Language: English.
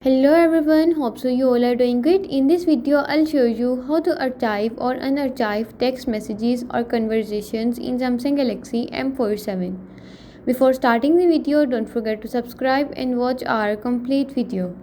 Hello everyone, hope so you all are doing great. In this video, I'll show you how to archive or unarchive text messages or conversations in Samsung Galaxy M47. Before starting the video, don't forget to subscribe and watch our complete video.